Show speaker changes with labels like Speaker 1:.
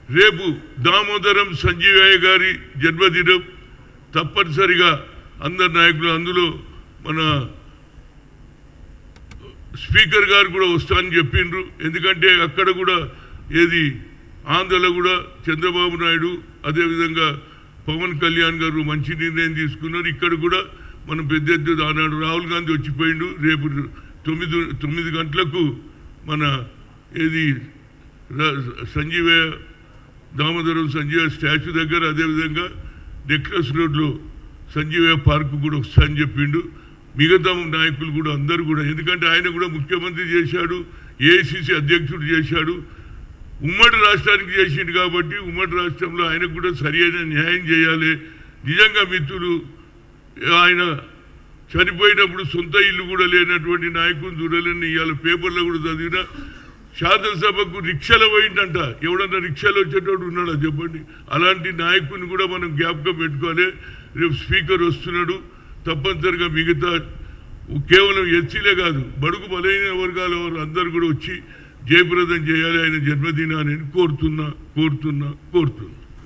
Speaker 1: రేపు దామోదరం సంజీవయ్య గారి జన్మదినం తప్పనిసరిగా అందరు నాయకులు అందులో మన స్పీకర్ గారు కూడా వస్తారని చెప్పిండ్రు. ఎందుకంటే అక్కడ కూడా ఏది ఆంధ్రలో కూడా చంద్రబాబు నాయుడు అదేవిధంగా పవన్ కళ్యాణ్ గారు మంచి నిర్ణయం తీసుకున్నారు. ఇక్కడ కూడా మనం పెద్ద ఎత్తున ఆనాడు రాహుల్ గాంధీ వచ్చిపోయిండు. రేపు 9 గంటలకు మన ఏది దామోదరం సంజీవయ్య స్టాచ్యూ దగ్గర అదేవిధంగా నెక్లెస్ రోడ్లో సంజీవయ్య పార్క్ కూడా వస్తాయని చెప్పిండు. మిగతా నాయకులు కూడా అందరూ కూడా, ఎందుకంటే ఆయన కూడా ముఖ్యమంత్రి చేశాడు, ఏఐసిసి అధ్యక్షుడు చేశాడు, ఉమ్మడి రాష్ట్రానికి చేసిండు. కాబట్టి ఉమ్మడి రాష్ట్రంలో ఆయనకు కూడా సరైన న్యాయం చేయాలి. నిజంగా మిత్రులు, ఆయన చనిపోయినప్పుడు సొంత ఇల్లు కూడా లేనటువంటి నాయకులు చూడలేని ఇవాళ పేపర్లో కూడా చదివిన శాసనసభకు రిక్షాలో పోయిందంట. ఎవడన్నా రిక్షాలో వచ్చేటోడు ఉన్నాడా చెప్పండి? అలాంటి నాయకుని కూడా మనం జ్ఞాపకం పెట్టుకోవాలి. రేపు స్పీకర్ వస్తున్నాడు. తప్పనిసరిగా మిగతా కేవలం ఎస్సీలే కాదు, బడుగు బలైన వర్గాల వారు అందరూ కూడా వచ్చి జయప్రదం చేయాలి ఆయన జన్మదినాన్ని కోరుతున్నా.